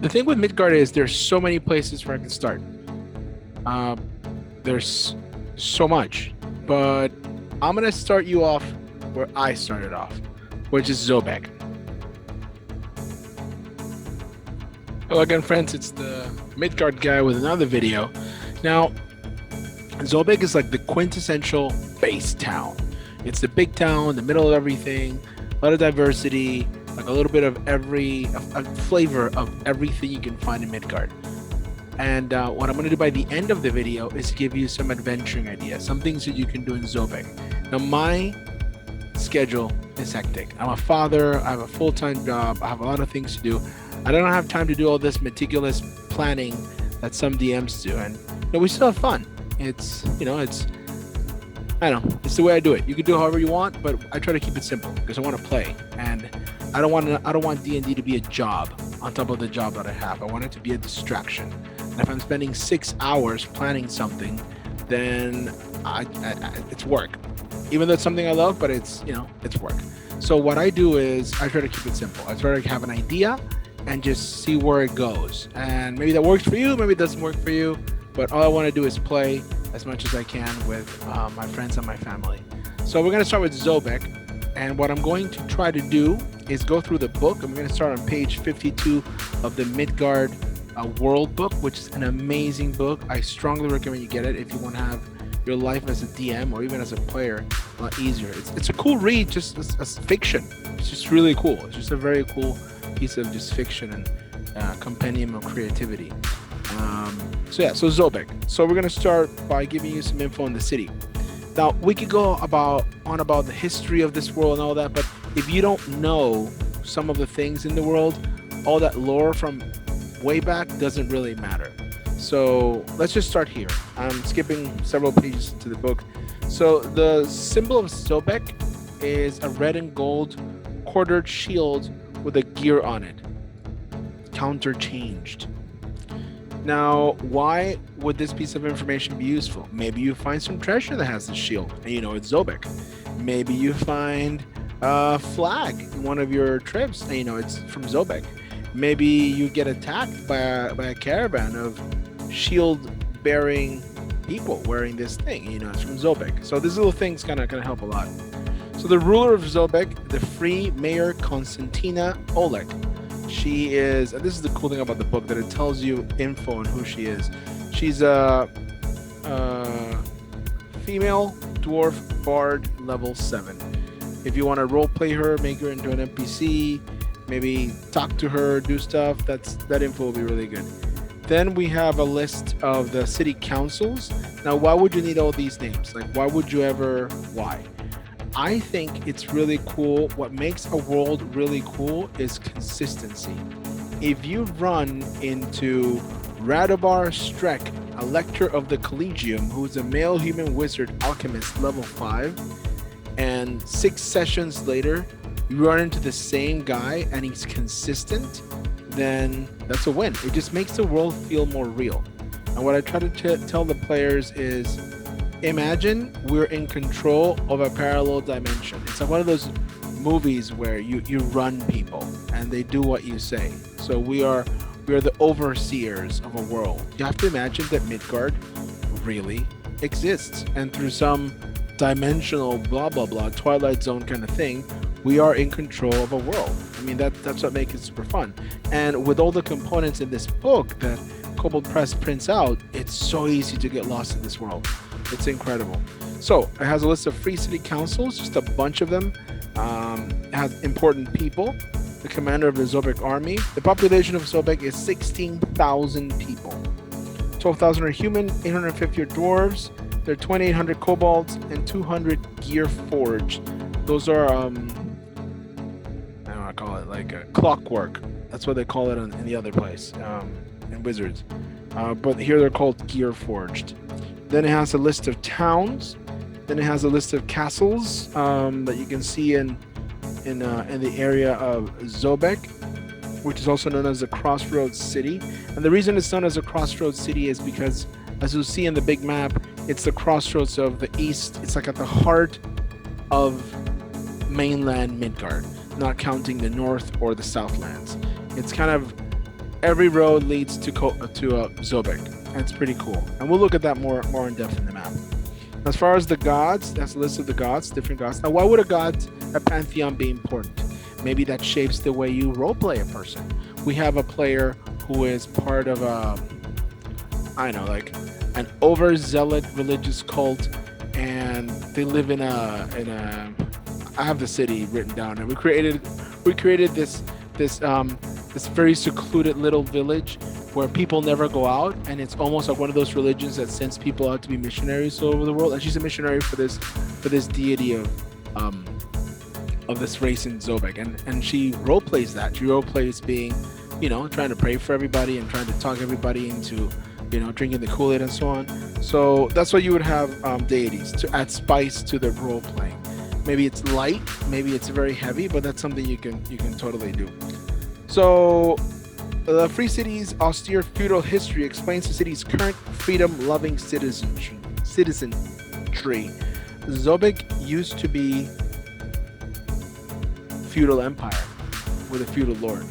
the thing with Midgard is there's so many places where I can start. Uh, there's so much, but I'm gonna start you off where I started off, which is Zobeck. Hello again, friends. It's the Midgard guy with another video. Now, Zobeck is like the quintessential base town. It's the big town, the middle of everything, a lot of diversity, like a little bit of a flavor of everything you can find in Midgard. And what I'm going to do by the end of the video is give you some adventuring ideas, some things that you can do in Zobeck. Now, my schedule is hectic. I'm a father, I have a full-time job, I have a lot of things to do. I don't have time to do all this meticulous planning that some DMs do. And we still have fun. It's I don't know, it's the way I do it. You can do it however you want, but I try to keep it simple because I want to play, and I don't want D&D to be a job on top of the job that I have. I want it to be a distraction. And if I'm spending 6 hours planning something, then it's work. Even though it's something I love, but it's work. So what I do is I try to keep it simple. I try to have an idea and just see where it goes. And maybe that works for you, maybe it doesn't work for you, but all I want to do is play as much as I can with my friends and my family. So we're going to start with Zobeck, and what I'm going to try to do is go through the book. I'm going to start on page 52 of the Midgard World book, which is an amazing book. I strongly recommend you get it if you want to have your life as a DM or even as a player a lot easier. It's a cool read, just as fiction. It's just really cool. It's just a very cool piece of just fiction and compendium of creativity. So Zobeck. So we're gonna start by giving you some info on the city. Now we could go about the history of this world and all that, but if you don't know some of the things in the world, all that lore from way back doesn't really matter. So let's just start here. I'm skipping several pages to the book. So the symbol of Zobeck is a red and gold quartered shield with a gear on it. Counter changed. Now, why would this piece of information be useful? Maybe you find some treasure that has the shield, and it's Zobeck. Maybe you find a flag in one of your trips, and it's from Zobeck. Maybe you get attacked by a caravan of shield-bearing people wearing this thing, it's from Zobeck. So these little things kind of help a lot. So the ruler of Zobeck, the free Mayor Konstantina Olek. She is, and this is the cool thing about the book, that it tells you info on who she is. She's a female dwarf bard level 7. If you want to role play her, make her into an NPC, maybe talk to her, do stuff, that info will be really good. Then we have a list of the city councils. Now, why would you need all these names? Like, why? I think it's really cool. What makes a world really cool is consistency. If you run into Radobar Strek, a lector of the Collegium, who's a male human wizard alchemist level 5, and 6 sessions later, you run into the same guy and he's consistent, then that's a win. It just makes the world feel more real. And what I try to tell the players is, imagine we're in control of a parallel dimension. It's like one of those movies where you run people and they do what you say. So we are the overseers of a world. You have to imagine that Midgard really exists, and through some dimensional blah blah blah Twilight Zone kind of thing, we are in control of a world. I mean, that's what makes it super fun. And with all the components in this book that Kobold Press prints out, it's so easy to get lost in this world. It's incredible. So it has a list of free city councils, just a bunch of them. It has important people. The commander of the Zobeck army. The population of Zobeck is 16,000 people. 12,000 are human, 850 are dwarves. There are 2,800 kobolds and 200 gear forged. Those are I don't know, I call it like a clockwork. That's what they call it in the other place, in Wizards. But here they're called gear forged. Then it has a list of towns. Then it has a list of castles that you can see in the area of Zobeck, which is also known as the Crossroads City. And the reason it's known as a Crossroads City is because, as you'll see in the big map, it's the crossroads of the east. It's like at the heart of mainland Midgard, not counting the north or the southlands. It's kind of every road leads to Zobeck. That's pretty cool, and we'll look at that more in depth in the map. As far as the gods, that's a list of the gods, different gods. Now, why would a pantheon be important? Maybe that shapes the way you roleplay a person. We have a player who is part of I don't know, like an overzealot religious cult, and they live in a. I have the city written down, and we created this very secluded little village where people never go out, and it's almost like one of those religions that sends people out to be missionaries all over the world. And she's a missionary for this deity of this race in Zobeck, and she role plays that. She role plays being, trying to pray for everybody and trying to talk everybody into, drinking the Kool-Aid and so on. So that's why you would have deities to add spice to the role playing. Maybe it's light, maybe it's very heavy, but that's something you can totally do. So the Free City's austere feudal history explains the city's current freedom-loving citizenry. Zobeck used to be feudal empire with a feudal lord.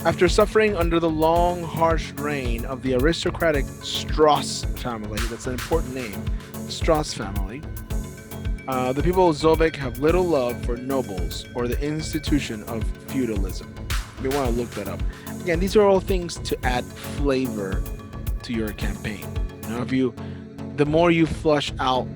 After suffering under the long, harsh reign of the aristocratic Strauss family, that's an important name, Strauss family, the people of Zobeck have little love for nobles or the institution of feudalism. You want to look that up. Again, these are all things to add flavor to your campaign. The more you flush out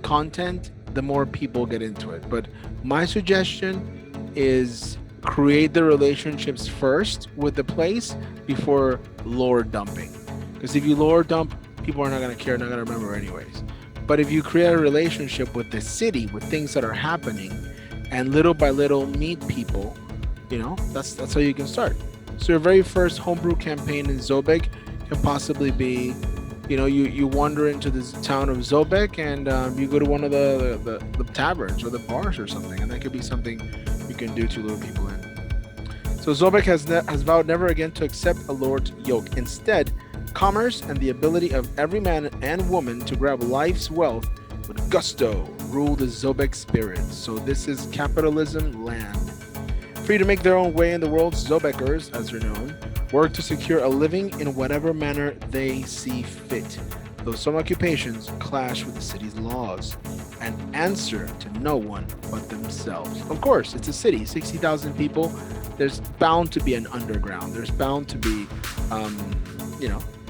content, the more people get into it. But my suggestion is create the relationships first with the place before lore dumping. Because if you lore dump, people are not going to care, not going to remember anyways. But if you create a relationship with the city, with things that are happening, and little by little meet people, that's how you can start. So your very first homebrew campaign in Zobeck can possibly be, you wander into this town of Zobeck, and you go to one of the taverns or the bars or something, and that could be something you can do to lure people in. So Zobeck has vowed never again to accept a lord's yoke. Instead, commerce and the ability of every man and woman to grab life's wealth with gusto rule the Zobeck spirit. So this is capitalism land. Free to make their own way in the world, Zobeckers, as they're known, work to secure a living in whatever manner they see fit, though some occupations clash with the city's laws and answer to no one but themselves. Of course, it's a city, 60,000 people. There's bound to be an underground. There's bound to be,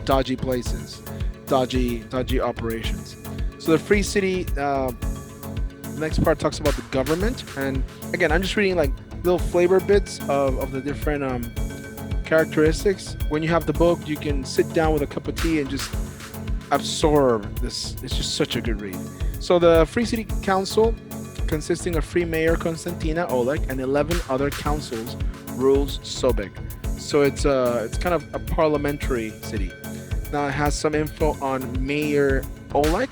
dodgy places, dodgy operations. So the Free City, the next part talks about the government. And again, I'm just reading like little flavor bits of the different characteristics. When you have the book, you can sit down with a cup of tea and just absorb this. It's just such a good read. So the Free City Council, consisting of Free Mayor Konstantina Oleg and 11 other councils, rules Zobeck. So it's kind of a parliamentary city. Now it has some info on Mayor Oleg.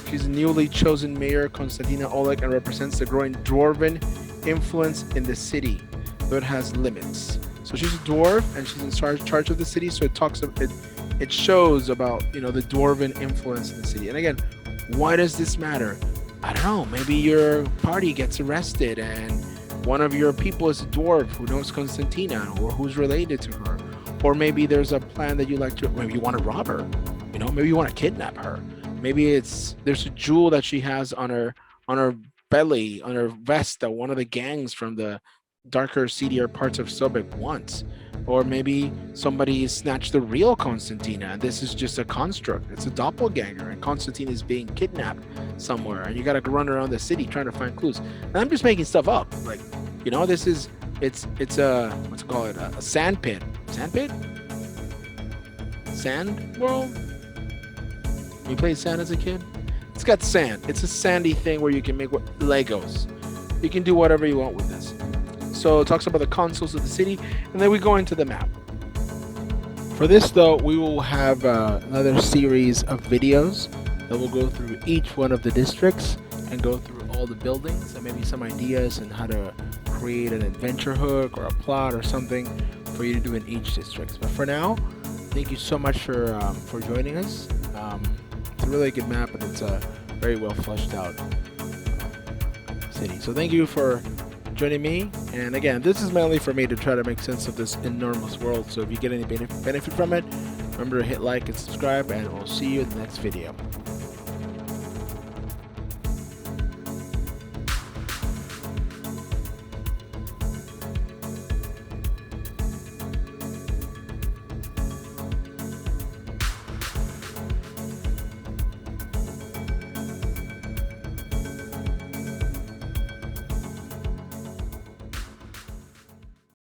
She's a newly chosen Mayor Konstantina Oleg and represents the growing dwarven influence in the city, though it has limits. So she's a dwarf and she's in charge of the city. So it shows about the dwarven influence in the city. And again, why does this matter? I don't know. Maybe your party gets arrested and one of your people is a dwarf who knows Konstantina or who's related to her. Or maybe there's a plan that maybe you want to rob her. Maybe you want to kidnap her. Maybe there's a jewel that she has on her belly, on her vest that one of the gangs from the darker, seedier parts of Zobeck wants. Or maybe somebody snatched the real Konstantina and this is just a construct. It's a doppelganger and Konstantina is being kidnapped somewhere and you got to run around the city trying to find clues. And I'm just making stuff up. Like, it's a, what's it called? A sand pit. Sand pit? Sand world? You played sand as a kid? It's got sand. It's a sandy thing where you can make Legos. You can do whatever you want with this. So it talks about the consuls of the city, and then we go into the map. For this, though, we will have another series of videos that will go through each one of the districts and go through all the buildings and maybe some ideas and how to create an adventure hook or a plot or something for you to do in each district. But for now, thank you so much for joining us. It's a really good map and it's a very well fleshed out city. So thank you for joining me. And again, this is mainly for me to try to make sense of this enormous world. So if you get any benefit from it, remember to hit like and subscribe, and we'll see you in the next video.